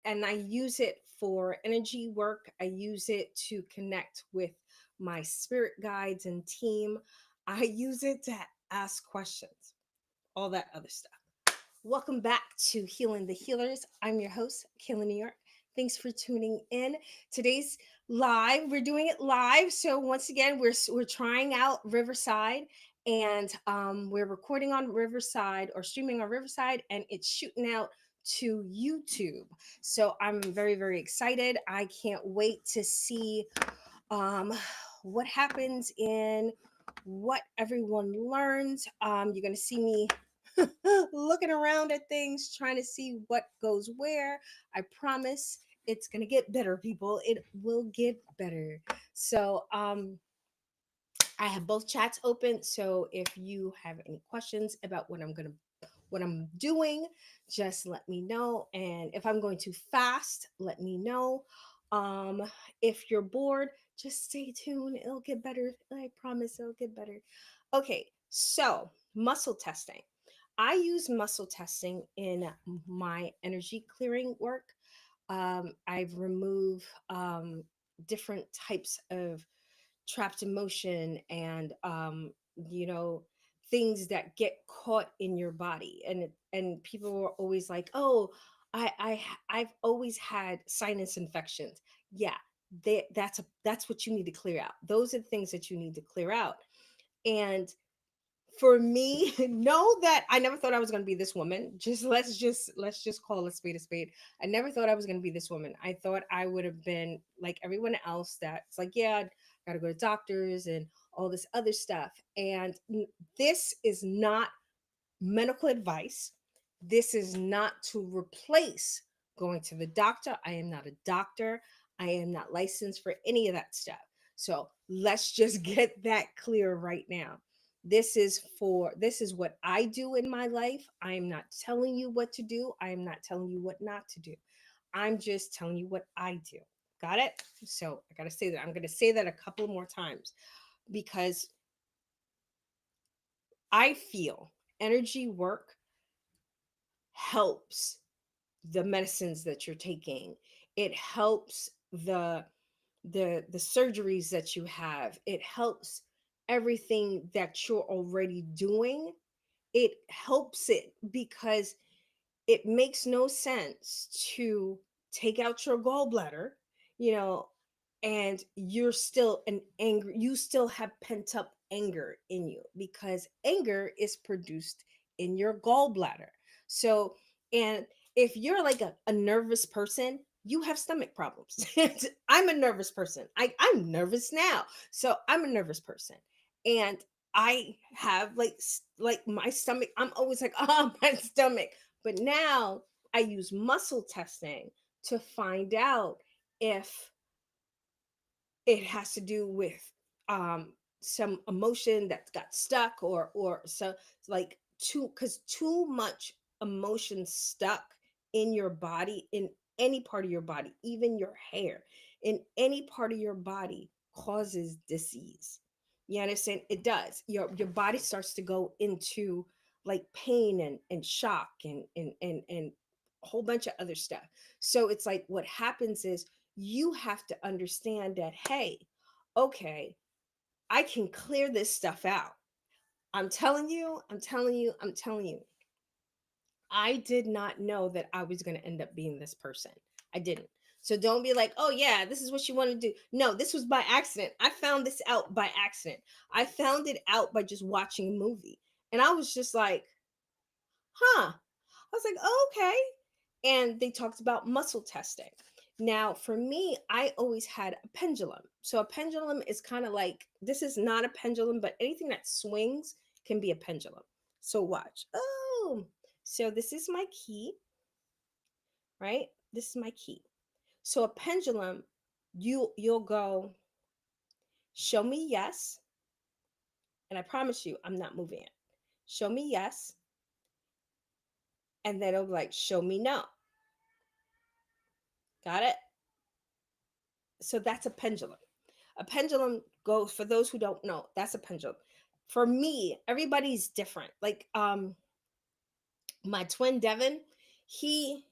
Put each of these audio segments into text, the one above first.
and I use it for energy work. I use it to connect with my spirit guides and team. I use it to ask questions, all that other stuff. Welcome back to Healing the Healers. I'm your host, Kayla New York. Thanks for tuning in. Today's live. We're doing it live. So once again, we're trying out Riverside, and we're recording on Riverside or streaming on Riverside, and it's shooting out to YouTube. So I'm very very excited. I can't wait to see um, what happens in what everyone learns. You're going to see me looking around at things, trying to see what goes where. I promise it's going to get better, people. It will get better. So, I have both chats open. So if you have any questions about what I'm doing, just let me know. And if I'm going too fast, let me know. Um, if you're bored, just stay tuned. It'll get better. I promise it'll get better. Okay, so muscle testing. I use muscle testing in my energy clearing work. I've removed different types of trapped emotion and you know things that get caught in your body, and people were always like, oh, I've always had sinus infections. Yeah, that's what you need to clear out. Those are the things that you need to clear out. And for me, know that I never thought I was going to be this woman. Let's just call a spade a spade. I never thought I was going to be this woman. I thought I would have been like everyone else that's like, yeah, I got to go to doctors and all this other stuff. And this is not medical advice. This is not to replace going to the doctor. I am not a doctor. I am not licensed for any of that stuff. So let's just get that clear right now. This is what I do in my life. I am not telling you what to do. I am not telling you what not to do. I'm just telling you what I do. Got it? So I got to say that. I'm going to say that a couple more times because I feel energy work helps the medicines that you're taking. It helps the surgeries that you have. It helps everything that you're already doing. It helps it because it makes no sense to take out your gallbladder, you know, and you're still an angry, you still have pent up anger in you because anger is produced in your gallbladder. So, and if you're like a nervous person, you have stomach problems. I'm a nervous person. I'm nervous now. So I'm a nervous person. And I have like my stomach, I'm always like, oh, my stomach. But now I use muscle testing to find out if it has to do with um some emotion that got stuck or so like too because too much emotion stuck in your body, in any part of your body, even your hair, in any part of your body causes disease. You understand? It does. Your body starts to go into like pain and shock and a whole bunch of other stuff. So it's like what happens is you have to understand that, hey, okay, I can clear this stuff out. I'm telling you, I'm telling you, I'm telling you. I did not know that I was going to end up being this person. I didn't. So don't be like, oh, yeah, this is what you want to do. No, this was by accident. I found this out by accident. I found it out by just watching a movie. And I was just like, huh. I was like, oh, okay. And they talked about muscle testing. Now, for me, I always had a pendulum. So a pendulum is kind of like, this is not a pendulum, but anything that swings can be a pendulum. So watch. Oh, so this is my key, right? This is my key. So a pendulum, you'll go, show me yes, and I promise you, I'm not moving it. Show me yes, and then it'll be like, show me no. Got it? So that's a pendulum. A pendulum goes, for those who don't know, that's a pendulum. For me, everybody's different. Like my twin Devin, he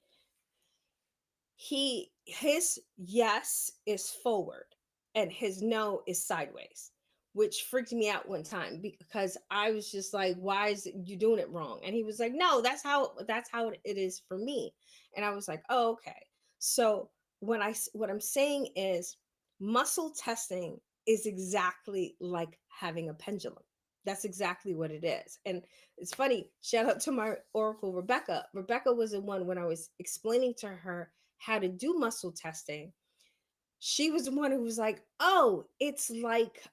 his yes is forward and his no is sideways, which freaked me out one time because I was just like, why is you doing it wrong? And he was like, no, that's how it is for me. And I was like, oh, okay. So what I'm saying is muscle testing is exactly like having a pendulum. That's exactly what it is. And it's funny, shout out to my oracle Rebecca. Rebecca was the one, when I was explaining to her how to do muscle testing, she was the one who was like, oh, it's like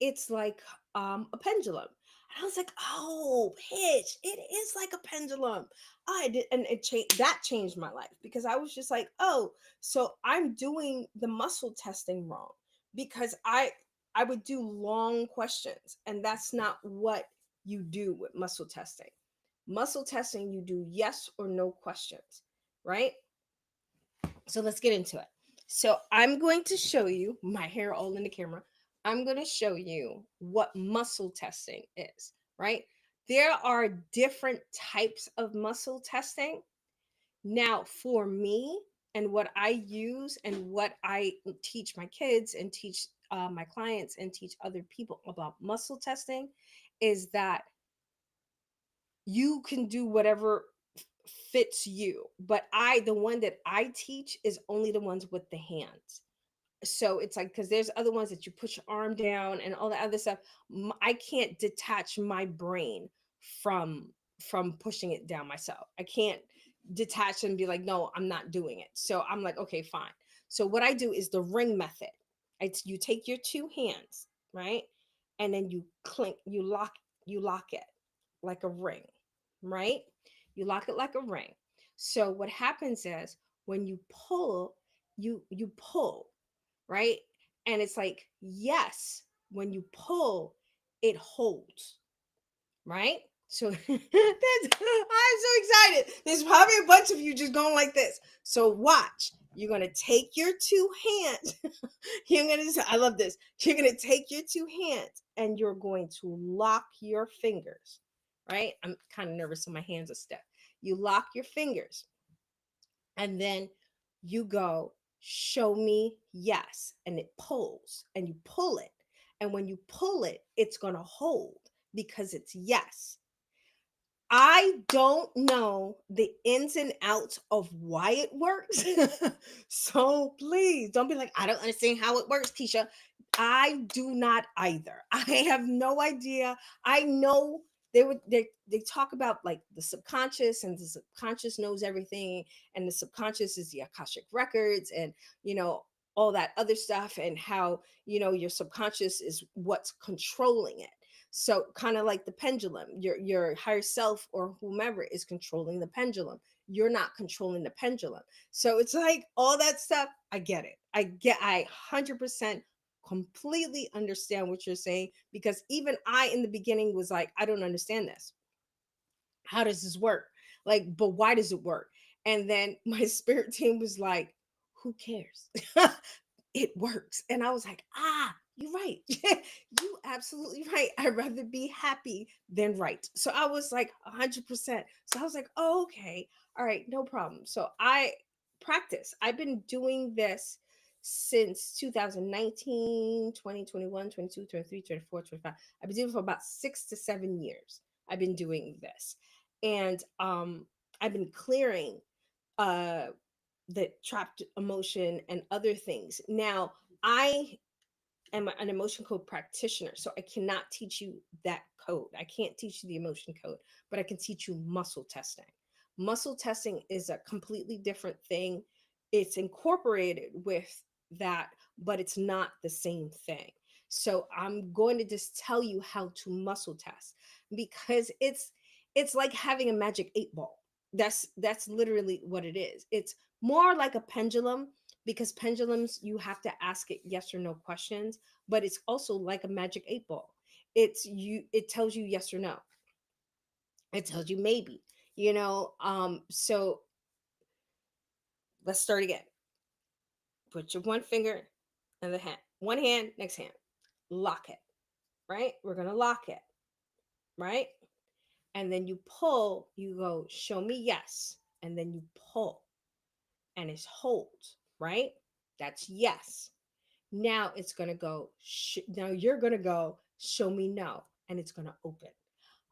a pendulum. And I was like, oh, pitch, it is like a pendulum. I did, and that changed my life because I was just like, oh, so I'm doing the muscle testing wrong because I would do long questions, and that's not what you do with muscle testing. Muscle testing, you do yes or no questions, right? So let's get into it. So I'm going to show you my hair all in the camera. I'm going to show you what muscle testing is, right? There are different types of muscle testing. Now, for me, and what I use and what I teach my kids and teach my clients and teach other people about muscle testing is that you can do whatever fits you, but the one that I teach is only the ones with the hands. So it's like, because there's other ones that you put your arm down and all the other stuff. I can't detach my brain from pushing it down myself. I can't detach and be like, no, I'm not doing it. So I'm like, okay, fine. So what I do is the ring method. You take your two hands, right, and then you clink, you lock it like a ring, right? You lock it like a ring. So what happens is when you pull, you pull, right? And it's like, yes, when you pull, it holds, right? So I'm so excited. There's probably a bunch of you just going like this. So watch. You're gonna take your two hands. I love this. You're gonna take your two hands and you're going to lock your fingers, right? I'm kind of nervous, so my hands are stiff. You lock your fingers and then you go, show me yes, and it pulls and you pull it, and when you pull it, it's going to hold because it's yes. I don't know the ins and outs of why it works. So please don't be like, I don't understand how it works, Keisha. I do not either. I have no idea. I know they talk about like the subconscious, and the subconscious knows everything, and the subconscious is the Akashic records, and all that other stuff, and how your subconscious is what's controlling it. So kind of like the pendulum, your higher self or whomever is controlling the pendulum. You're not controlling the pendulum. So it's like all that stuff. I get it. I 100% completely understand what you're saying, because even I in the beginning was like, I don't understand this. How does this work? Like, but why does it work? And then my spirit team was like, who cares? It works. And I was like, you're right. You absolutely right. I'd rather be happy than right. So I was like 100%. So I was like, oh, okay. All right, no problem. So I practice. I've been doing this since 2019, 20, 21, 22, 23, 24, 25. I've been doing it for about 6 to 7 years. I've been doing this. And I've been clearing uh the trapped emotion and other things. Now, I am an emotion code practitioner, so I cannot teach you that code. I can't teach you the emotion code, but I can teach you muscle testing. Muscle testing is a completely different thing. It's incorporated with that, but it's not the same thing. So I'm going to just tell you how to muscle test, because it's like having a magic 8 ball. That's literally what it is. It's more like a pendulum, because pendulums, you have to ask it yes or no questions, but it's also like a magic 8 ball. It tells you yes or no. It tells you maybe. So let's start again. Put your one finger in the hand, one hand, next hand, lock it, right? We're gonna lock it, right? And then you pull, you go, show me yes, and then you pull. and it's hold, right? That's yes. Now it's going to go, now you're going to go, show me no, and it's going to open.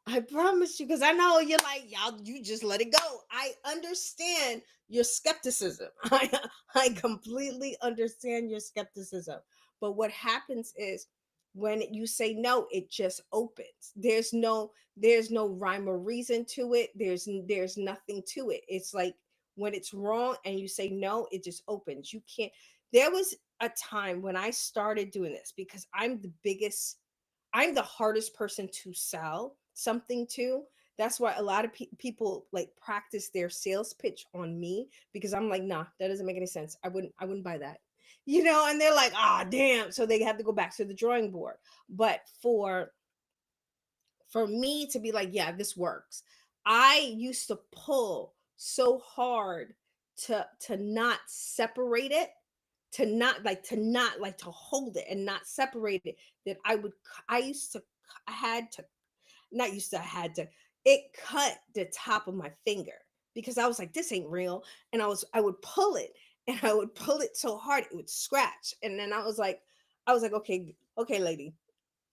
I promise you, because I know you're like, y'all, you just let it go. I understand your skepticism. I completely understand your skepticism. But what happens is when you say no, it just opens. There's no rhyme or reason to it. There's nothing to it. It's like when it's wrong and you say no, it just opens. You can't. There was a time when I started doing this because I'm the hardest person to sell something to. That's why a lot of people like practice their sales pitch on me because I'm like, nah, that doesn't make any sense. I wouldn't buy that. And they're like, ah, damn. So they have to go back to the drawing board. But for me to be like, yeah, this works. I used to pull so hard to not separate it, to hold it and not separate it, that I used to I had to not used to I had to it cut the top of my finger because I was like, this ain't real. And I would pull it, and I would pull it so hard it would scratch. And then I was like, okay, okay, lady,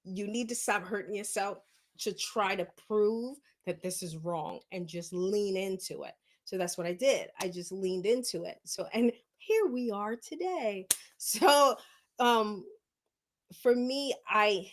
you need to stop hurting yourself to try to prove that this is wrong and just lean into it. So that's what I did. I just leaned into it. So, and here we are today. So, um for me, I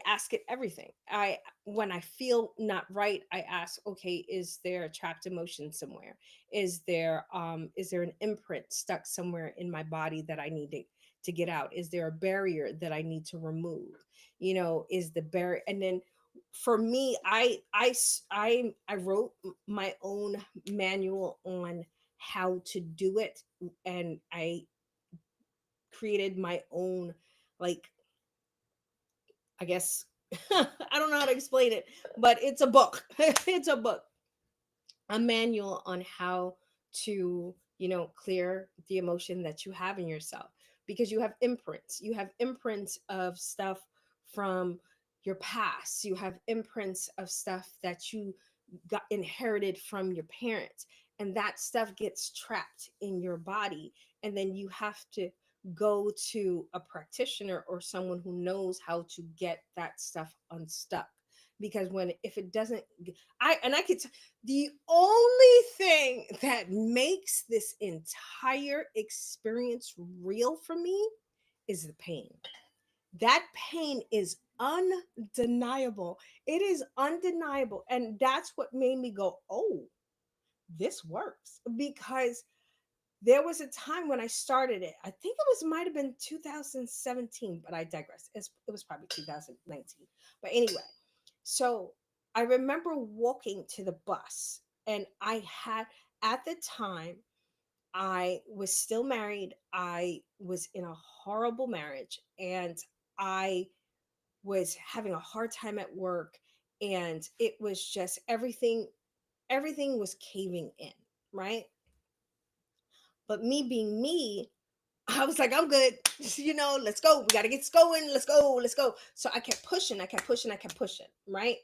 ask it everything. I When I feel not right, I ask, okay, is there a trapped emotion somewhere? Is there an imprint stuck somewhere in my body that I need to get out? Is there a barrier that I need to remove? Is the barrier, and then for me, I wrote my own manual on how to do it, and I created my own, like, I guess, I don't know how to explain it, but it's a book. It's a book, a manual on how to, clear the emotion that you have in yourself, because you have imprints. You have imprints of stuff from your past. You have imprints of stuff that you got inherited from your parents, and that stuff gets trapped in your body, and then you have to go to a practitioner or someone who knows how to get that stuff unstuck, because when if it doesn't, I could the only thing that makes this entire experience real for me is the pain. That pain is undeniable. It is undeniable. And that's what made me go, oh, this works. Because there was a time when I started it. I think it might have been 2017, but I digress. It was probably 2019. But anyway, so I remember walking to the bus, and at the time, I was still married. I was in a horrible marriage, and I was having a hard time at work, and it was just everything was caving in, right? But me being me, I was like, I'm good. Let's go. We got to get this going. Let's go. Let's go. So I kept pushing. I kept pushing. I kept pushing. Right.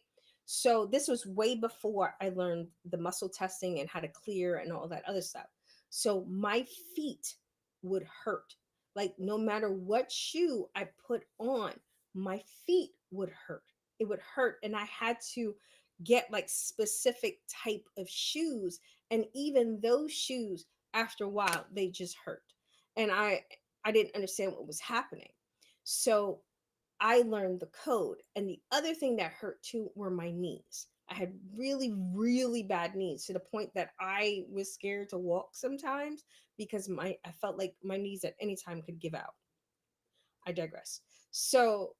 So this was way before I learned the muscle testing and how to clear and all that other stuff. So my feet would hurt. Like, no matter what shoe I put on, my feet would hurt. It would hurt. And I had to get like specific type of shoes. And even those shoes, after a while, they just hurt. And I didn't understand what was happening. So I learned the code. And the other thing that hurt too were my knees. I had really, really bad knees, to the point that I was scared to walk sometimes, because I felt like my knees at any time could give out. I digress. So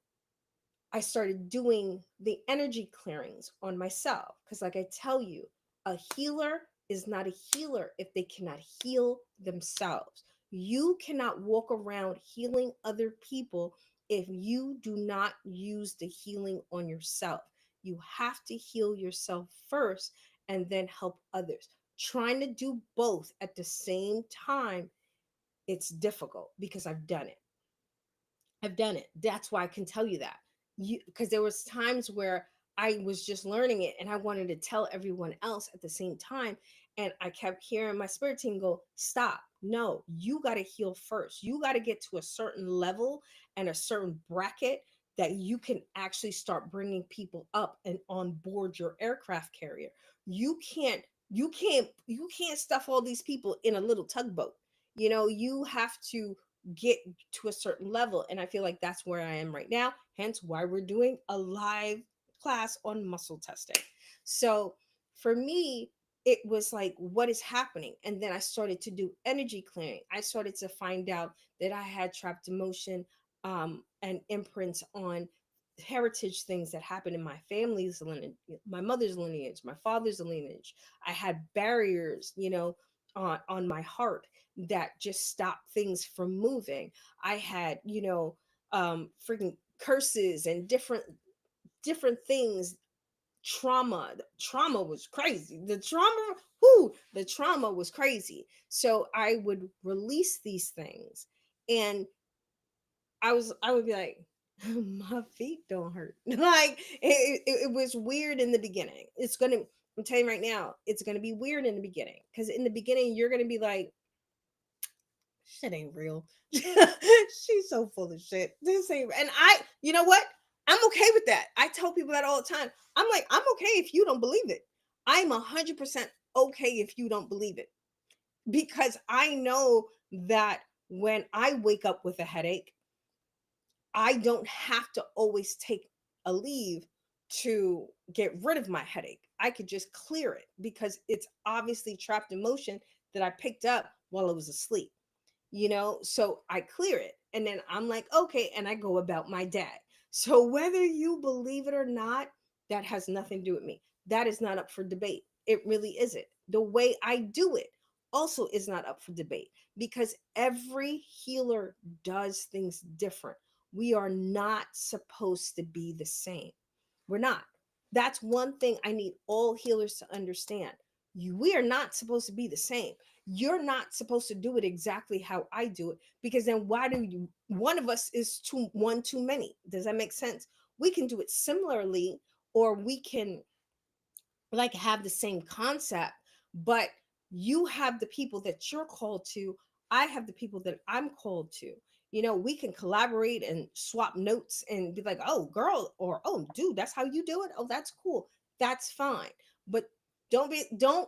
I started doing the energy clearings on myself, because, like I tell you, a healer is not a healer if they cannot heal themselves. You cannot walk around healing other people if you do not use the healing on yourself. You have to heal yourself first and then help others. Trying to do both at the same time, it's difficult, because I've done it. I've done it. That's why I can tell you that. Because there was times where I was just learning it and I wanted to tell everyone else at the same time. And I kept hearing my spirit team go, stop. No, you got to heal first. You got to get to a certain level and a certain bracket that you can actually start bringing people up and on board your aircraft carrier. You can't stuff all these people in a little tugboat. You have to get to a certain level. And I feel like that's where I am right now. Hence why we're doing a live class on muscle testing. So for me, it was like, what is happening? And then I started to do energy clearing. I started to find out that I had trapped emotion and imprints on heritage things that happened in my family's lineage, my mother's lineage, my father's lineage. I had barriers, on my heart that just stopped things from moving. I had, freaking curses and different things. Trauma was crazy. The trauma was crazy. So I would release these things, and I would be like, my feet don't hurt. Like it was weird in the beginning. I'm telling you right now, it's gonna be weird in the beginning, because in the beginning you're gonna be like, shit ain't real. She's so full of shit. This ain't, and you know what? I'm okay with that. I tell people that all the time. I'm like, I'm okay if you don't believe it. I'm 100% okay if you don't believe it, because I know that when I wake up with a headache, I don't have to always take a leave to get rid of my headache. I could just clear it because it's obviously trapped emotion that I picked up while I was asleep. So I clear it, and then I'm like, okay, and I go about my day. So whether you believe it or not, that has nothing to do with me. That is not up for debate. It really isn't. The way I do it also is not up for debate, because every healer does things different. We are not supposed to be the same. We're not. That's one thing I need all healers to understand. We are not supposed to be the same. You're not supposed to do it exactly how I do it, because then why do you, one of us is too many? Does that make sense? We can do it similarly, or we can like have the same concept, but you have the people that you're called to. I have the people that I'm called to. We can collaborate and swap notes and be like, oh girl, or oh dude, that's how you do it. Oh, that's cool. That's fine. But don't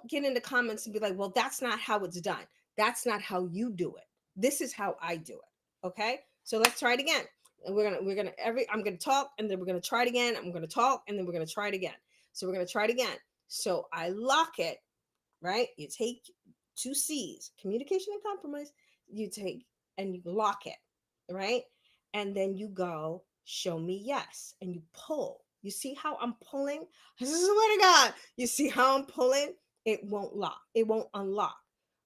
get in the comments and be like, well, that's not how it's done. That's not how you do it. This is how I do it. Okay, so let's try it again. And we're gonna every I'm gonna talk, and then we're gonna try it again. I'm gonna talk, and then we're gonna try it again. So we're gonna try it again. So I lock it, right? You take two C's, communication and compromise. You take and you lock it, right? And then you go, show me yes. And you pull. You see how I'm pulling? I swear to God, you see how I'm pulling? It won't lock, it won't unlock,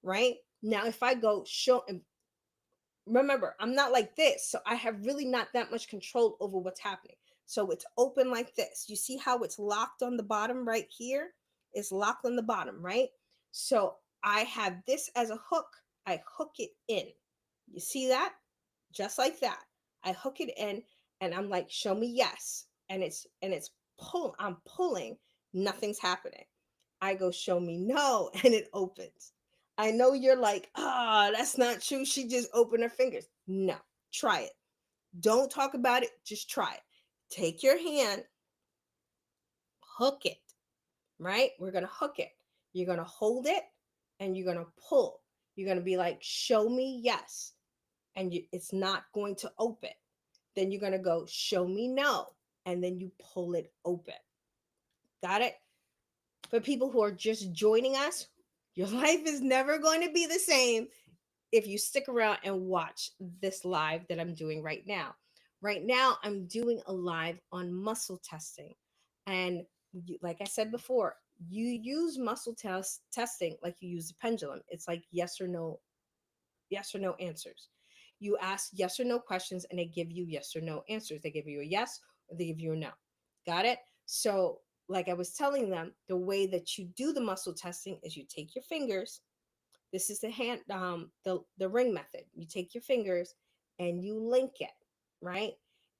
right? Now, if I go, show, remember, I'm not like this. So I have really not that much control over what's happening. So it's open like this. You see how it's locked on the bottom right here? It's locked on the bottom, right? So I have this as a hook. I hook it in. You see that? Just like that. I hook it in, and I'm like, show me yes. And it's I'm pulling, nothing's happening. I go, show me no, and it opens. I know you're like, that's not true. She just opened her fingers. No, try it. Don't talk about it. Just try it. Take your hand, hook it, right? We're going to hook it. You're going to hold it, and you're going to pull. You're going to be like, show me yes. And it's not going to open. Then you're going to go, show me no. And then you pull it open. Got it? For people who are just joining us, your life is never going to be the same if you stick around and watch this live that I'm doing right now. Right now, I'm doing a live on muscle testing. And like I said before, you use testing like you use a pendulum. It's like yes or no answers. You ask yes or no questions, and they give you yes or no answers. They give you a yes, or they give you a no. Got it? So, like I was telling them, the way that you do the muscle testing is you take your fingers. This is the the ring method. You take your fingers and you link it, right?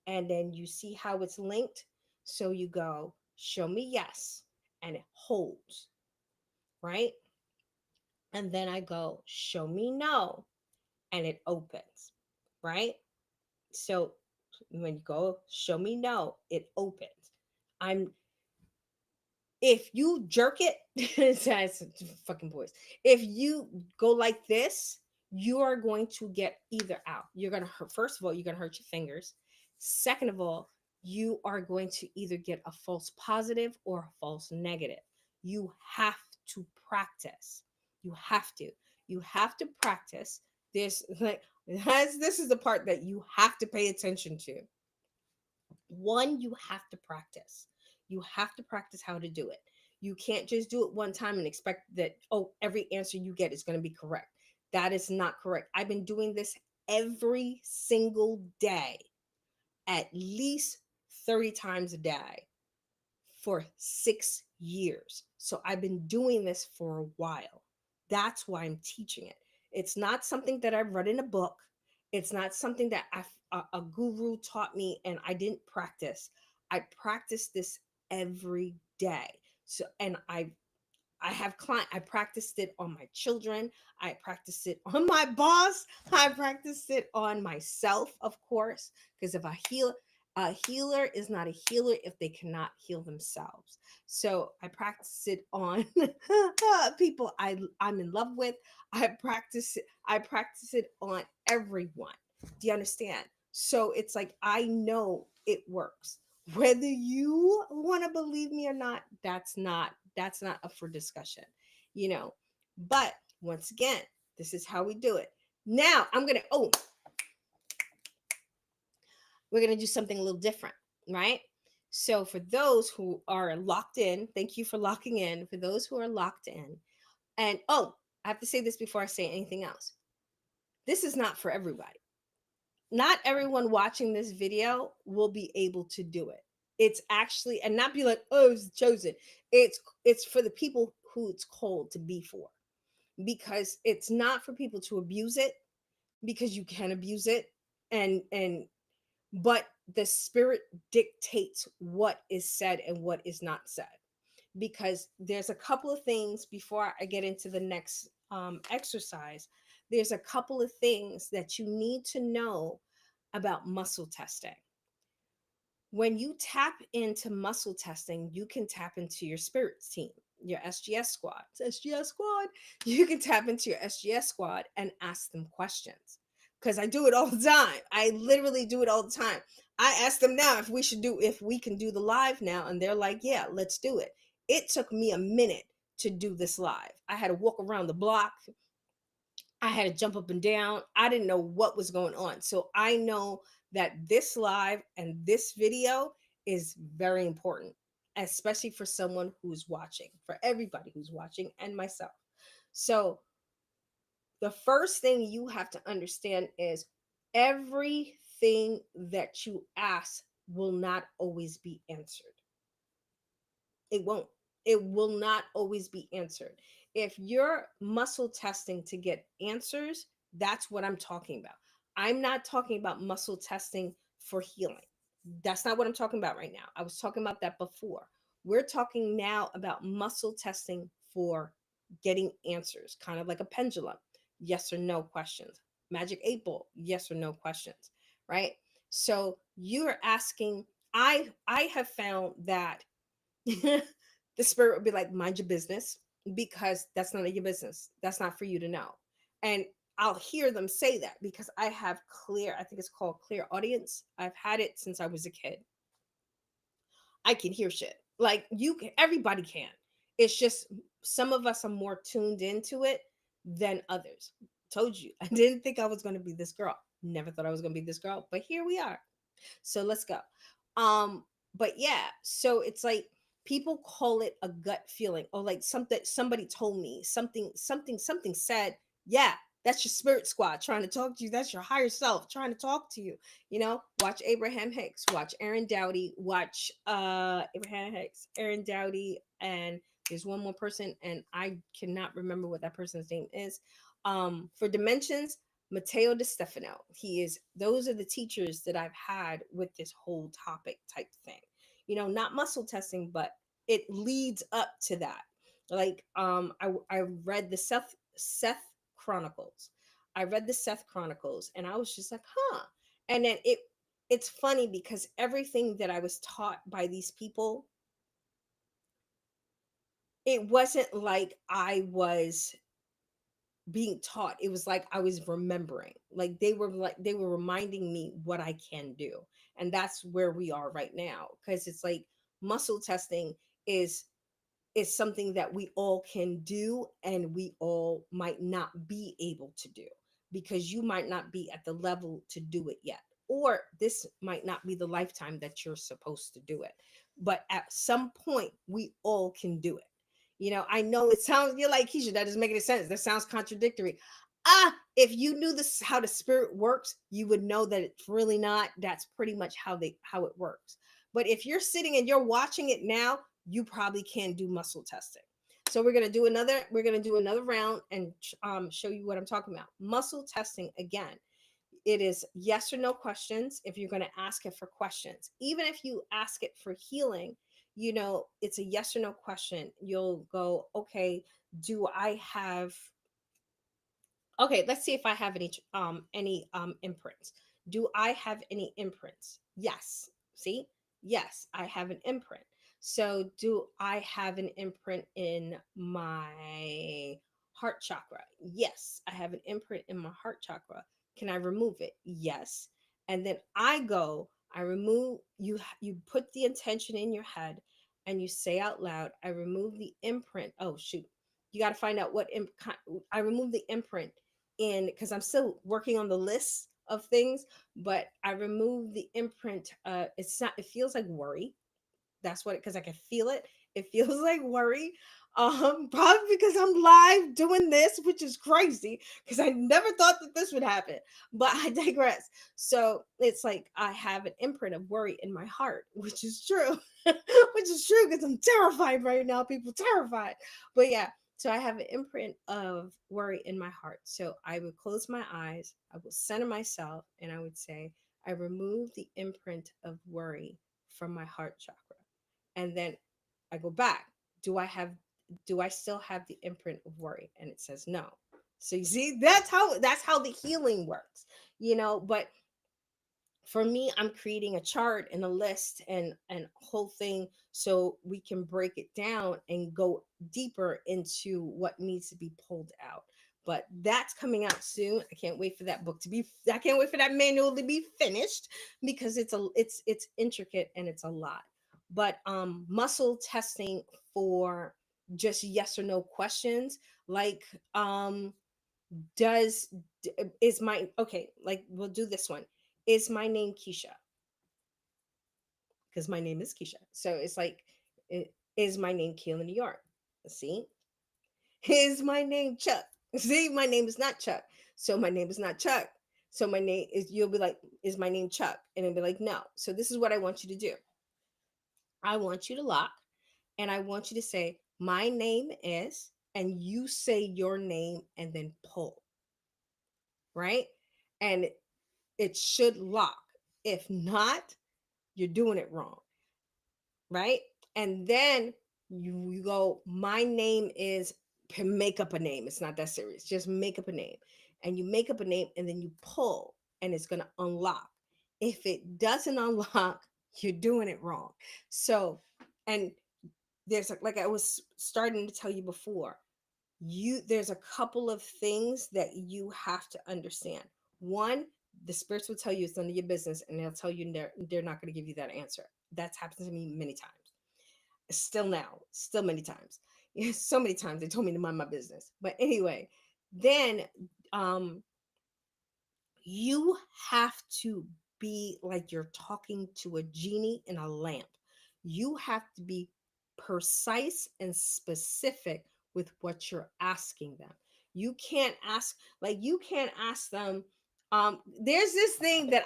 And then you see how it's linked. So you go, show me yes, and it holds, right? And then I go, show me no, and it opens, right? So when you go, show me no, it opens. I'm If you jerk it, that's fucking boys. If you go like this, you are going to get either out. You're gonna hurt. First of all, you're gonna hurt your fingers. Second of all, you are going to either get a false positive or a false negative. You have to practice. You have to. You have to practice this. Like this is the part that you have to pay attention to. One, you have to practice. You have to practice how to do it. You can't just do it one time and expect that, oh, every answer you get is going to be correct. That is not correct. I've been doing this every single day, at least 30 times a day for 6 years. So I've been doing this for a while. That's why I'm teaching it. It's not something that I've read in a book. It's not something that a guru taught me and I didn't practice. I practice this every day. So, and I have client. I practiced it on my children. I practiced it on my boss. I practiced it on myself, of course, because if a healer is not a healer if they cannot heal themselves. So I practice it on people I'm in love with. I practice it on everyone. Do you understand? So it's like I know it works. Whether you want to believe me or not, that's not up for discussion, you know. But once again, this is how we do it. Now we're gonna do something a little different, right? So for those who are locked in, thank you for locking in. For those who are locked in, and I have to say this before I say anything else. This is not for everybody. Not everyone watching this video will be able to do it. It's actually, and not be like, oh, it's chosen. It's for the people who it's called to be for, because it's not for people to abuse it, because you can abuse it, and but the spirit dictates what is said and what is not said. Because there's a couple of things before I get into the next exercise. There's a couple of things that you need to know about muscle testing. When you tap into muscle testing, you can tap into your spirits team, your SGS squad. It's SGS squad. You can tap into your SGS squad and ask them questions. Because I do it all the time. I literally do it all the time. I ask them now if we can do the live now, and they're like, yeah, let's do it. It took me a minute to do this live. I had to walk around the block. I had to jump up and down. I didn't know what was going on. So I know that this live and this video is very important, especially for someone who's watching, for everybody who's watching, and myself. So the first thing you have to understand is everything that you ask will not always be answered. It won't. It will not always be answered. If you're muscle testing to get answers, that's what I'm talking about. I'm not talking about muscle testing for healing. That's not what I'm talking about right now. I was talking about that before. We're talking now about muscle testing for getting answers, kind of like a pendulum. Yes or no questions. Magic 8 ball, yes or no questions, right? So you're asking, I have found that the spirit would be like, mind your business, because that's none of your business. That's not for you to know. And I'll hear them say that because I have clear, I think it's called clear audience. I've had it since I was a kid. I can hear shit. Like you can, everybody can. It's just some of us are more tuned into it than others. Told you. I didn't think I was going to be this girl. Never thought I was going to be this girl, but here we are. So let's go. Um, but yeah, so it's like people call it a gut feeling, or like something somebody told me, something said, yeah, that's your spirit squad trying to talk to you. That's your higher self trying to talk to you. You know, watch Abraham Hicks, watch Aaron Dowdy, watch Abraham Hicks, Aaron Dowdy, and there's one more person, and I cannot remember what that person's name is. For dimensions, Matteo De Stefano. He is, those are the teachers that I've had with this whole topic type thing. not muscle testing, but it leads up to that. Like I read the Seth Chronicles. I read the Seth Chronicles and I was just like, huh. And then it's funny because everything that I was taught by these people, it wasn't like I was being taught. It was like I was remembering. Like they were reminding me what I can do. And that's where we are right now. Because it's like muscle testing is is something that we all can do and we all might not be able to do, because you might not be at the level to do it yet, or this might not be the lifetime that you're supposed to do it, but at some point we all can do it. I know it sounds, you're like, Keisha, that doesn't make any sense, that sounds contradictory. If you knew this how the spirit works, you would know that it's really not. That's pretty much how it works. But if you're sitting and you're watching it now, you probably can do muscle testing. So we're going to do another round and show you what I'm talking about. Muscle testing, again, it is yes or no questions. If you're going to ask it for questions, even if you ask it for healing, it's a yes or no question. You'll go, okay, do I have okay, let's see if I have any imprints. Do I have any imprints? Yes. See? Yes, I have an imprint. So do I have an imprint in my heart chakra? Yes, I have an imprint in my heart chakra. Can I remove it? Yes. And then I remove, you put the intention in your head and you say out loud, I remove the imprint. Oh shoot. You got to find out I remove the imprint in, because I'm still working on the list of things, but I removed the imprint. It's not, it feels like worry. That's what, because I can feel it. It feels like worry. Probably because I'm live doing this, which is crazy because I never thought that this would happen. But I digress. So it's like I have an imprint of worry in my heart, which is true. Which is true because I'm terrified right now. People terrified. But yeah, so I have an imprint of worry in my heart. So I would close my eyes, I will center myself, and I would say, I remove the imprint of worry from my heart chakra. And then I go back. Do I still have the imprint of worry? And it says no. So you see, that's how the healing works. But for me, I'm creating a chart and a list and whole thing so we can break it down and go deeper into what needs to be pulled out. But that's coming out soon. I can't wait for that book to be I can't wait for that manual to be finished, because it's intricate and it's a lot. But muscle testing for just yes or no questions, like does is my okay, like we'll do this one. Is my name Keisha? Because my name is Keisha. So it's like, is my name Keila New York? See? Is my name Chuck? See, my name is not Chuck. So my name is not Chuck. So my name is, you'll be like, is my name Chuck? And it'll be like, no. So this is what I want you to do. I want you to lock, and I want you to say, my name is, and you say your name and then pull, right? And it should lock. If not, you're doing it wrong, right? And then you go, my name is, make up a name. It's not that serious. Just make up a name. And you make up a name and then you pull and it's going to unlock. If it doesn't unlock, you're doing it wrong. So, and like I was starting to tell you before, there's a couple of things that you have to understand. One, the spirits will tell you it's none of your business, and they'll tell you they're not going to give you that answer. That's happened to me many times. Still now, still many times. So many times they told me to mind my business. But anyway, then um you have to be like you're talking to a genie in a lamp. You have to be precise and specific with what you're asking them. You can't ask them. There's this thing that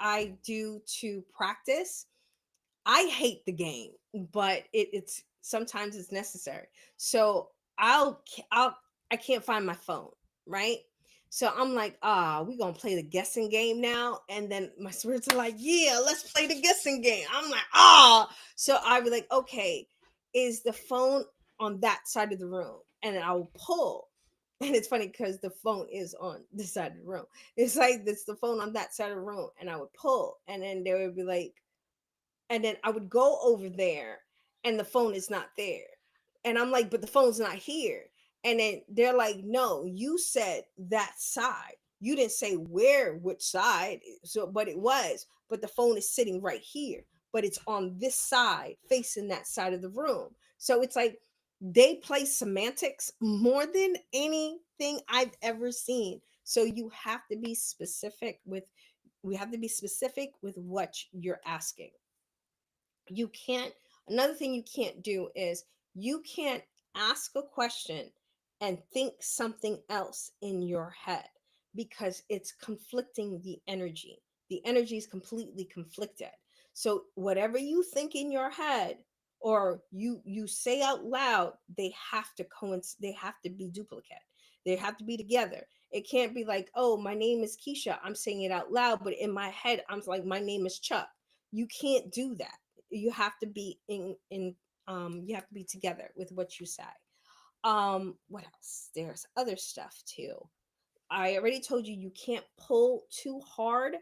I do to practice. I hate the game, but it's sometimes it's necessary. So I'll I can't find my phone, right? So I'm like, we gonna play the guessing game now. And then my spirits are like, yeah, let's play the guessing game. I'm like, So I be like, okay, is the phone on that side of the room? And then I will pull. And it's funny because the phone is on this side of the room. It's like it's the phone on that side of the room. And I would pull. And then they would be like, and then I would go over there and the phone is not there. And I'm like, but the phone's not here. And then they're like, no, you said that side. You didn't say where, which side. So, but it was, but the phone is sitting right here, but it's on this side, facing that side of the room. So it's like they play semantics more than anything I've ever seen. So you have to be specific with, we have to be specific with what you're asking. You can't, another thing you can't do is you can't ask a question and think something else in your head, because it's conflicting the energy is completely conflicted. So whatever you think in your head or you say out loud, they have to coincide, they have to be duplicate, they have to be together. It can't be like, oh, my name is Keisha, I'm saying it out loud, but in my head I'm like, my name is Chuck. You can't do that. You have to be in you have to be together with what you say. What else? There's other stuff too. I already told you, you can't pull too hard.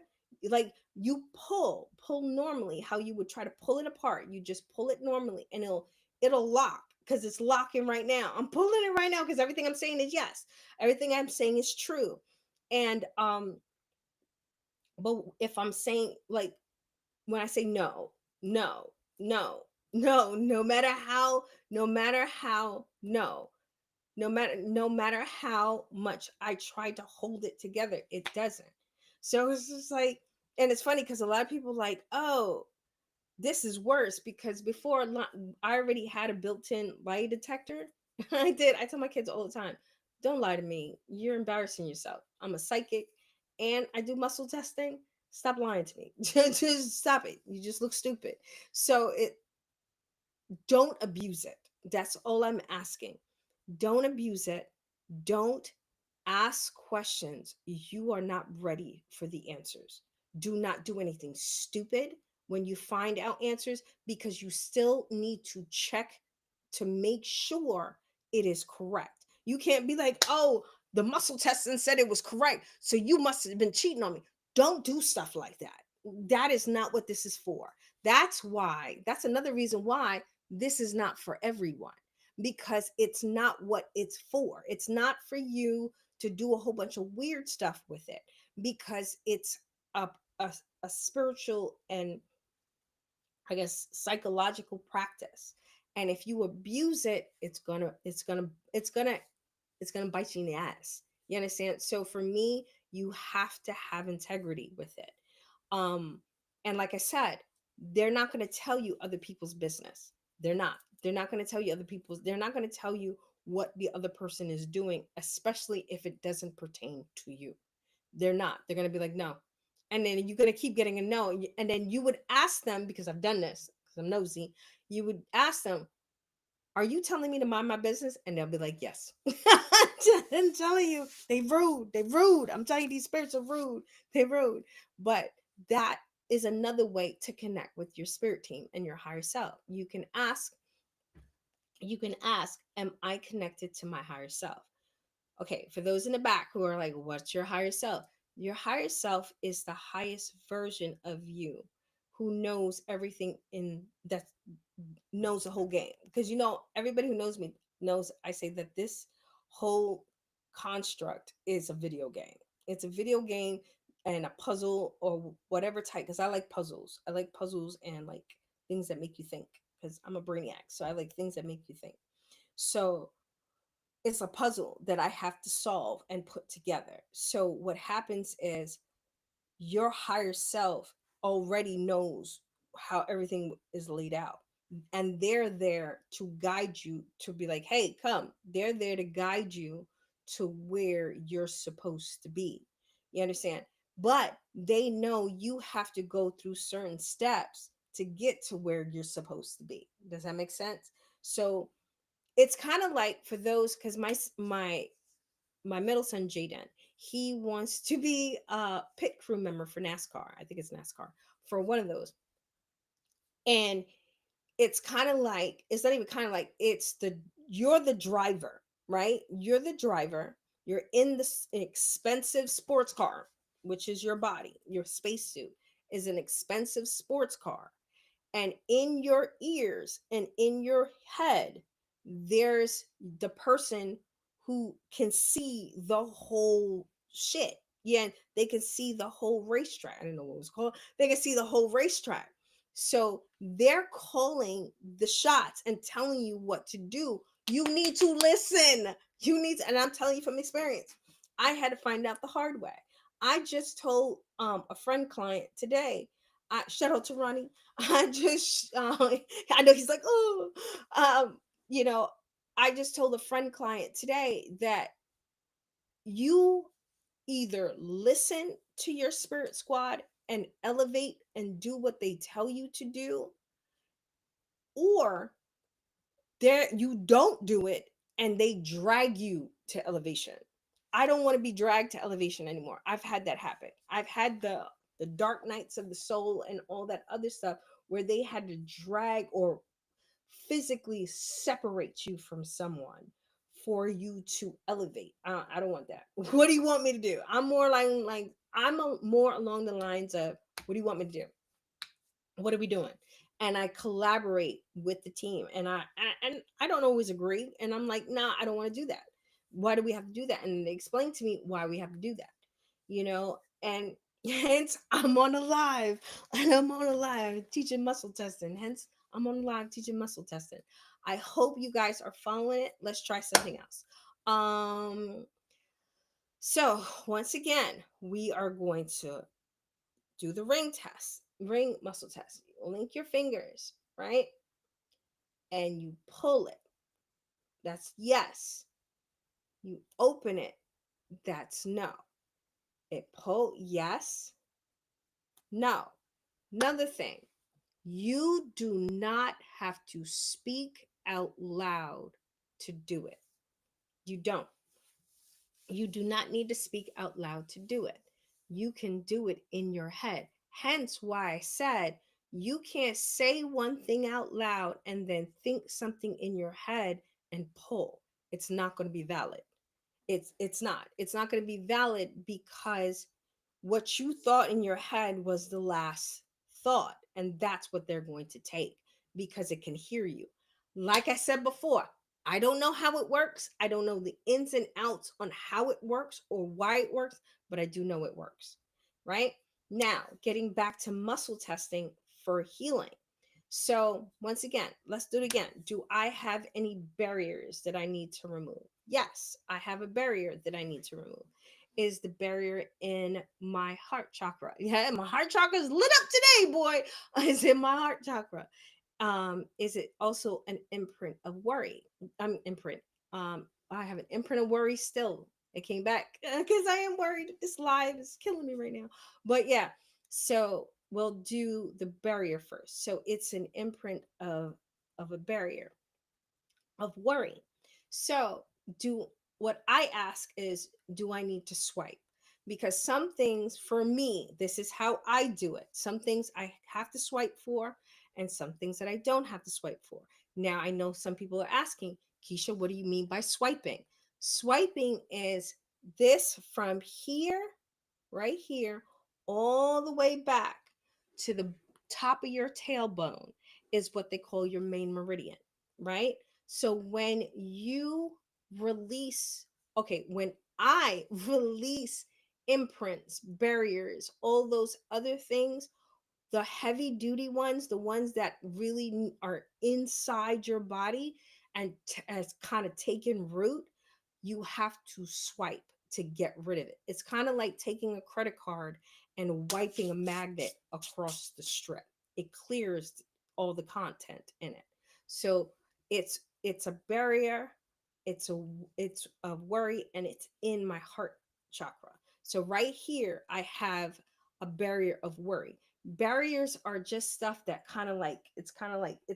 Like, you pull normally how you would try to pull it apart. You just pull it normally and it'll lock, because it's locking right now. I'm pulling it right now because everything I'm saying is yes, everything I'm saying is true. And but if I'm saying, like, when I say no, no, no, no, no matter how, no, no matter how much I try to hold it together, it doesn't. So it's just like, and it's funny because a lot of people like, oh, this is worse because before I already had a built-in lie detector. I did. I tell my kids all the time, don't lie to me. You're embarrassing yourself. I'm a psychic and I do muscle testing. Stop lying to me. Just stop it. You just look stupid. So it, don't abuse it. That's all I'm asking. Don't abuse it. Don't ask questions you are not ready for the answers. Do not do anything stupid when you find out answers, because you still need to check to make sure it is correct. You can't be like, oh, the muscle testing said it was correct, so you must have been cheating on me. Don't do stuff like that. That is not what this is for. That's why, that's another reason why this is not for everyone, because it's not what it's for. It's not for you to do a whole bunch of weird stuff with it, because it's a, a, a spiritual and, I guess, psychological practice. And if you abuse it, it's gonna bite you in the ass. You understand? So for me, you have to have integrity with it. Um, and like I said, they're not gonna tell you other people's business. They're not. They're not gonna tell you other people's. They're not gonna tell you what the other person is doing, especially if it doesn't pertain to you. They're not. They're gonna be like, no. And then you're gonna keep getting a no. And then you would ask them, because I've done this, because I'm nosy, you would ask them, are you telling me to mind my business? And they'll be like, yes. I'm telling you, they rude. They rude. I'm telling you, these spirits are rude. They rude. But that is another way to connect with your spirit team and your higher self. You can ask, am I connected to my higher self? Okay, for those in the back who are like, what's your higher self? Your higher self is the highest version of you, who knows everything, in that knows the whole game. Because everybody who knows me knows I say that this whole construct is a video game. It's a video game and a puzzle or whatever type, because I like puzzles. I like puzzles and like things that make you think, because I'm a brainiac. So I like things that make you think. So it's a puzzle that I have to solve and put together. So what happens is your higher self already knows how everything is laid out. And they're there to guide you, to be like, hey, come. They're there to guide you to where you're supposed to be. You understand? But they know you have to go through certain steps to get to where you're supposed to be. Does that make sense? So it's kind of like, for those, because my middle son Jaden, He wants to be a pit crew member for NASCAR. I think it's NASCAR, for one of those. And it's kind of like, it's not even kind of like, it's the, you're the driver, right? You're the driver. You're in this expensive sports car, which is your body. Your spacesuit is an expensive sports car. And in your ears and in your head, there's the person who can see the whole shit. Yeah, and they can see the whole racetrack. I don't know what it was called. They can see the whole racetrack. So they're calling the shots and telling you what to do. You need to listen. You need to, and I'm telling you from experience. I had to find out the hard way. I just told a friend client today. Shout out to Ronnie. I just, I know he's like, oh, um, you know, I just told a friend client today that you either listen to your spirit squad and elevate and do what they tell you to do, or there you don't do it and they drag you to elevation. I don't want to be dragged to elevation anymore. I've had that happen. I've had the dark nights of the soul and all that other stuff where they had to drag or physically separate you from someone for you to elevate. I don't want that. What do you want me to do? I'm more like I'm more along the lines of, what do you want me to do? What are we doing? And I collaborate with the team, and I don't always agree, and I'm like, nah, I don't want to do that. Why do we have to do that? And they explain to me why we have to do that, and hence I'm on a live, and I'm on a live teaching muscle testing. Hence I'm on live teaching muscle testing. I hope you guys are following it. Let's try something else. So once again, we are going to do the ring test, ring muscle test. You link your fingers, right? And you pull it. That's yes. You open it. That's no. It pull, yes, no. Another thing, you do not have to speak out loud to do it. You don't. You do not need to speak out loud to do it. You can do it in your head. Hence why I said you can't say one thing out loud and then think something in your head and pull. It's not going to be valid. It's not. It's not going to be valid because what you thought in your head was the last thought, and that's what they're going to take because it can hear you. Like I said before, I don't know how it works. I don't know the ins and outs on how it works or why it works, but I do know it works. Right? Now, getting back to muscle testing for healing. So, once again, let's do it again. Do I have any barriers that I need to remove? Yes, I have a barrier that I need to remove. Is the barrier in my heart chakra? Yeah, my heart chakra is lit up today, boy. Is in my heart chakra. Is it also an imprint of worry? I'm imprint. I have an imprint of worry still. It came back because I am worried. This live is killing me right now. But yeah, so we'll do the barrier first. So it's an imprint of a barrier of worry. So do what I ask is, do I need to swipe? Because some things for me, this is how I do it. Some things I have to swipe for, and some things that I don't have to swipe for. Now I know some people are asking, Keisha, what do you mean by swiping? Swiping is this from here, right here, all the way back to the top of your tailbone is what they call your main meridian, right? So when you release, okay, when I release imprints, barriers, all those other things, the heavy duty ones, the ones that really are inside your body and has kind of taken root, you have to swipe to get rid of it. It's kind of like taking a credit card and wiping a magnet across the strip. It clears all the content in it. So it's a barrier, it's a worry, and it's in my heart chakra. So right here I have a barrier of worry. Barriers are just stuff that kind of like it's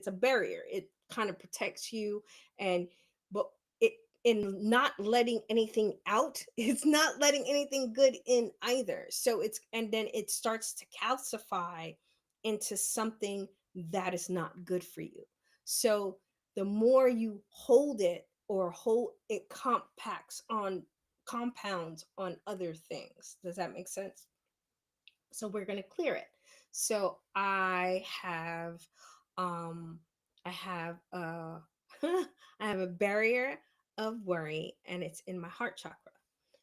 a barrier. It kind of protects you, and but it in not letting anything out, it's not letting anything good in either. So it's, and then it starts to calcify into something that is not good for you. So the more you hold it, or hold it, compacts on, compounds on other things. Does that make sense? So we're going to clear it. So um I have I have a barrier of worry, and it's in my heart chakra.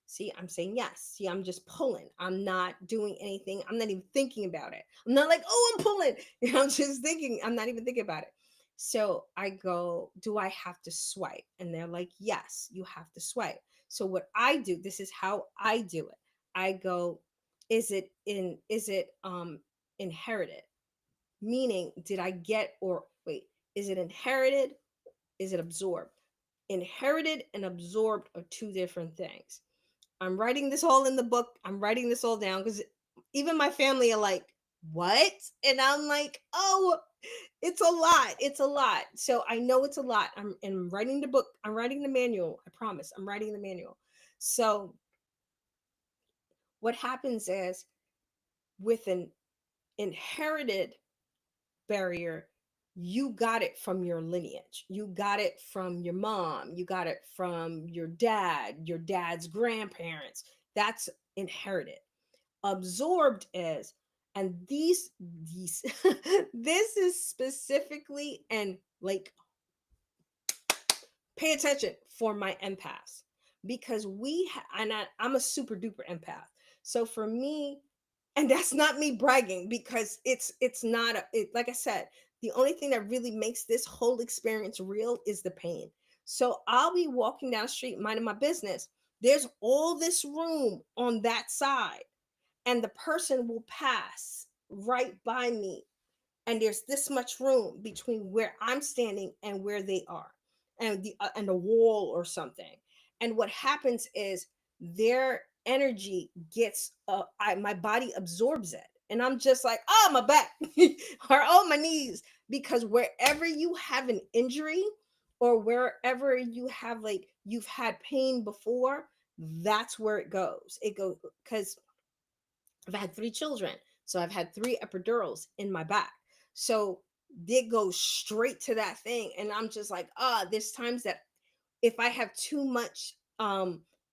See, I'm saying yes. See, I'm just pulling. I'm not doing anything. I'm not even thinking about it. I'm not like, oh, I'm pulling. I'm just thinking. I'm not even thinking about it. So I go, do I have to swipe? And they're like, yes, you have to swipe. So what I do, this is how I do it. I go, is it inherited? Meaning, did I get, or wait, is it inherited? Is it absorbed? Inherited and absorbed are two different things. I'm writing this all in the book. I'm writing this all down because even my family are like, what? And I'm like, oh, it's a lot. It's a lot. So I know it's a lot. I'm writing the book. I'm writing the manual. I promise. I'm writing the manual. So what happens is, with an inherited barrier, you got it from your lineage. You got it from your mom. You got it from your dad's grandparents. That's inherited. Absorbed is, and these this is specifically, and like, pay attention for my empaths, because I'm a super duper empath. So for me, and that's not me bragging, because it's not like I said, the only thing that really makes this whole experience real is the pain. So I'll be walking down the street minding my business, there's all this room on that side, and the person will pass right by me, and there's this much room between where I'm standing and where they are, and a wall or something. And what happens is, their energy gets, my body absorbs it, and I'm just like, oh, my back, or oh, my knees, because wherever you have an injury, or wherever you have, like, you've had pain before, that's where it goes. It goes, because I've had 3 children, so I've had 3 epidurals in my back. So they go straight to that thing, and I'm just like, there's times that if I have too much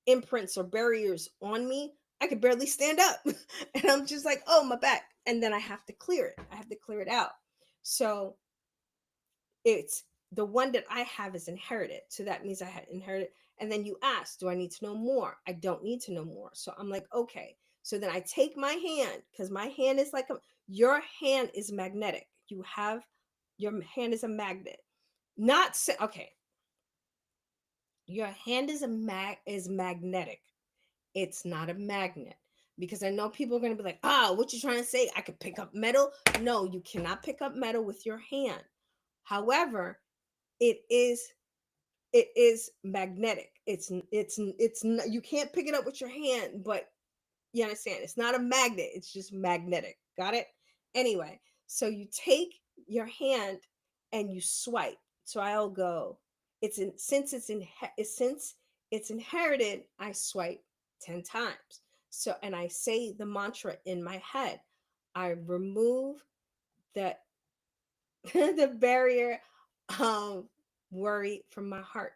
imprints or barriers on me, I could barely stand up, and I'm just like, oh, my back, and then I have to clear it. I have to clear it out. So it's, the one that I have is inherited. So that means I had inherited. And then you ask, do I need to know more? I don't need to know more. So I'm like, okay. So then I take my hand, because my hand is like your hand is magnetic. You have, your hand is a magnet. Okay. Your hand is magnetic. It's not a magnet. Because I know people are going to be like, what you trying to say? I could pick up metal? No, you cannot pick up metal with your hand. However, it is magnetic. It's not, you can't pick it up with your hand, but you understand, it's not a magnet, it's just magnetic. Got it? Anyway, so you take your hand and you swipe. So I'll go, since it's inherited, I swipe 10 times. So, and I say the mantra in my head. I remove the the barrier of worry from my heart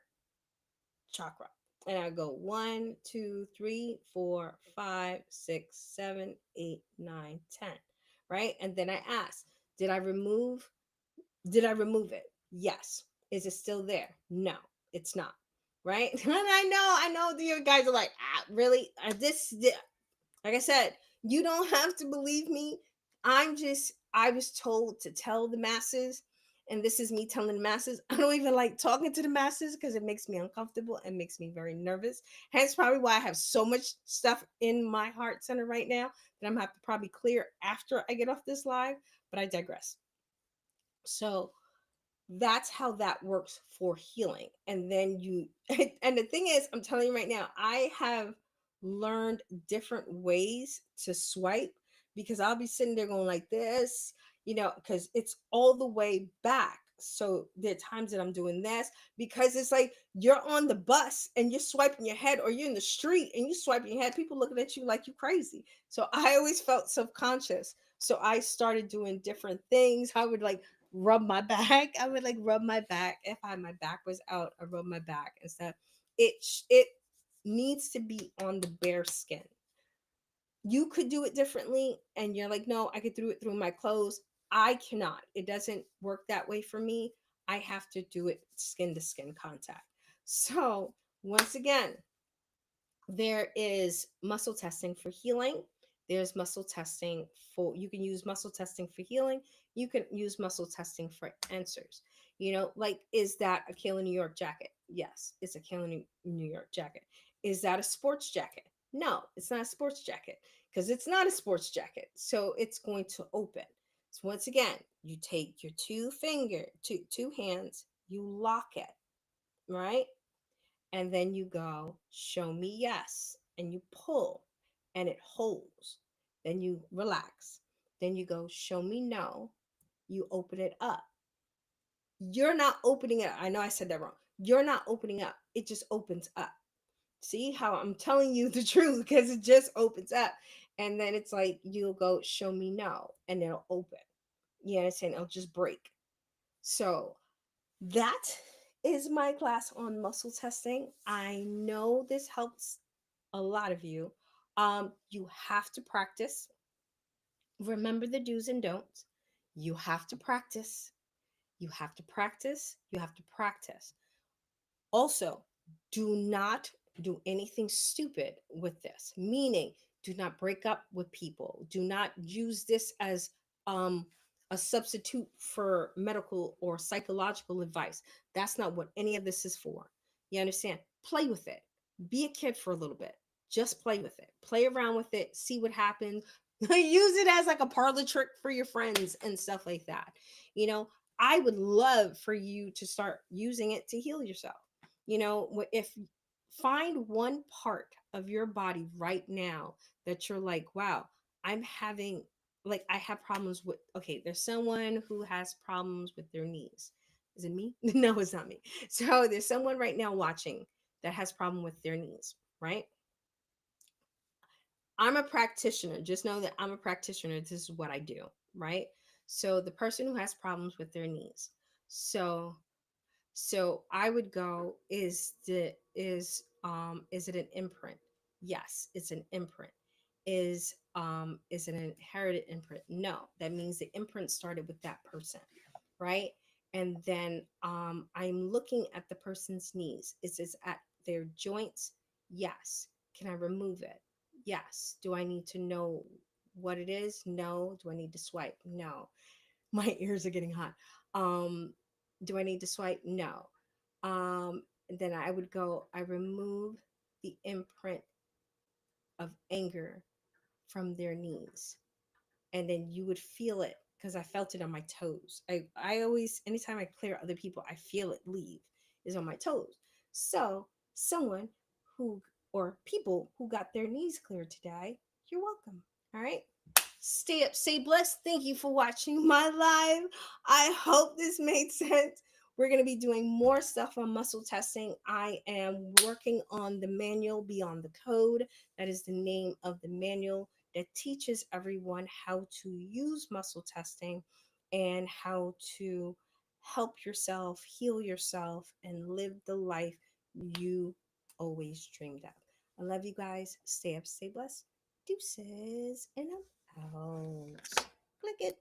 chakra. And I go 1, 2, 3, 4, 5, 6, 7, 8, 9, 10. Right. And then I ask, did I remove it? Yes. Is it still there? No, it's not. Right. And I know the guys are like, really? Like I said, you don't have to believe me. I was told to tell the masses, and this is me telling the masses. I don't even like talking to the masses because it makes me uncomfortable and makes me very nervous. Hence, probably why I have so much stuff in my heart center right now that I'm gonna have to probably clear after I get off this live, but I digress. So that's how that works for healing. And then and the thing is, I'm telling you right now, I have learned different ways to swipe, because I'll be sitting there going like this, because it's all the way back. So there are times that I'm doing this because it's like you're on the bus and you're swiping your head, or you're in the street and you swiping your head. People looking at you like you crazy. So I always felt subconscious. So I started doing different things. I would like rub my back. I would like rub my back. If my back was out, I rub my back and stuff. It needs to be on the bare skin. You could do it differently, and you're like, no, I could do it through my clothes. I cannot. It doesn't work that way for me. I have to do it skin to skin contact. So once again, there is muscle testing for healing. There's muscle testing for, you can use muscle testing for healing. You can use muscle testing for answers. Like, is that a Kayla New York jacket? Yes, it's a Kayla New York jacket. Is that a sports jacket? No, it's not a sports jacket, because it's not a sports jacket. So it's going to open. So once again, you take your two hands, you lock it, right? And then you go, show me yes, and you pull and it holds. Then you relax. Then you go, show me no, you open it up. You're not opening it. I know I said that wrong. You're not opening up, it just opens up. See how I'm telling you the truth, because it just opens up. And then it's like you'll go, show me no, and it'll open. You understand? It'll just break. So that is my class on muscle testing. I know this helps a lot of you. You have to practice. Remember the do's and don'ts. You have to practice. You have to practice. You have to practice. Also, do not do anything stupid with this, meaning do not break up with people. Do not use this as um, a substitute for medical or psychological advice. That's not what any of this is for. You understand? Play with it. Be a kid for a little bit. Just play with it. Play around with it. See what happens. Use it as like a parlor trick for your friends and stuff like that. You know, I would love for you to start using it to heal yourself. If find one part of your body right now that you're like, wow, I'm having, like, I have problems with, okay, there's someone who has problems with their knees. Is it me? No, it's not me. So there's someone right now watching that has problem with their knees, right? I'm a practitioner. Just know that I'm a practitioner. This is what I do, right? So the person who has problems with their knees. So I would go, is it an imprint? Yes, it's an imprint. Is it an inherited imprint? No. That means the imprint started with that person, right? And then I'm looking at the person's knees. Is this at their joints? Yes. Can I remove it? Yes. Do I need to know what it is? No. Do I need to swipe? No. My ears are getting hot. Um, do I need to swipe? No. Then I would go, I remove the imprint of anger from their knees. And then you would feel it, because I felt it on my toes. I always, anytime I clear other people, I feel it leave, is on my toes. So, someone who, or people who got their knees cleared today, you're welcome. All right. Stay up, stay blessed. Thank you for watching my live. I hope this made sense. We're going to be doing more stuff on muscle testing. I am working on the manual Beyond the Code. That is the name of the manual that teaches everyone how to use muscle testing and how to help yourself, heal yourself, and live the life you always dreamed of. I love you guys. Stay up, stay blessed. Deuces, and I'm out. Click it.